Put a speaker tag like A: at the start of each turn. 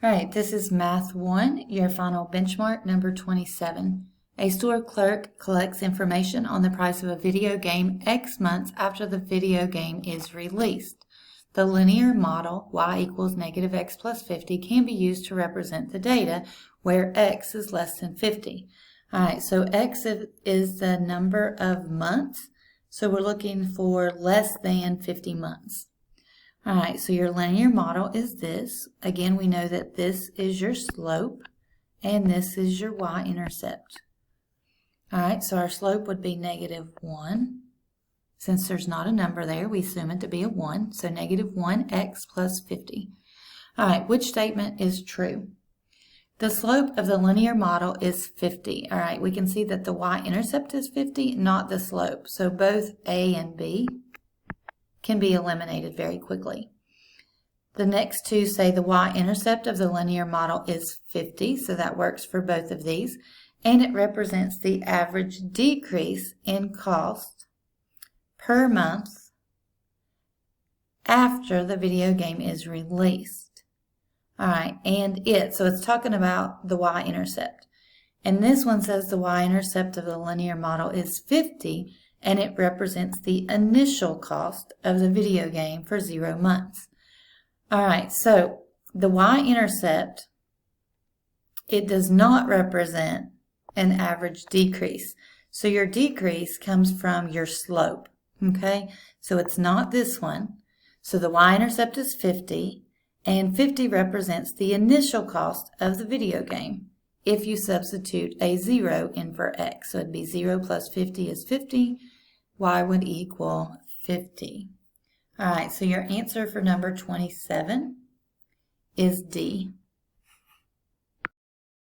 A: All right, this is Math 1, your final benchmark, number 27. A store clerk collects information on the price of a video game X months after the video game is released. The linear model, y equals negative x plus 50, can be used to represent the data where x is less than 50. All right, so x is the number of months, so we're looking for less than 50 months. All right, so your linear model is this. Again, we know that this is your slope and this is your y-intercept. All right, so our slope would be negative 1. Since there's not a number there, we assume it to be a 1, so negative 1x plus 50. All right, which statement is true? The slope of the linear model is 50. All right, we can see that the y-intercept is 50, not the slope. So both A and B can be eliminated very quickly. The next two say the y-intercept of the linear model is 50, so that works for both of these, and it represents the average decrease in cost per month after the video game is released. All right, so it's talking about the y-intercept. And this one says the y-intercept of the linear model is 50, and it represents the initial cost of the video game for 0 months. All right, so the y-intercept, it does not represent an average decrease. So your decrease comes from your slope, okay? So it's not this one. So the y-intercept is 50, and 50 represents the initial cost of the video game if you substitute a 0 in for x. So it'd be 0 plus 50 is 50. Y would equal 50. All right, so your answer for number 27 is D.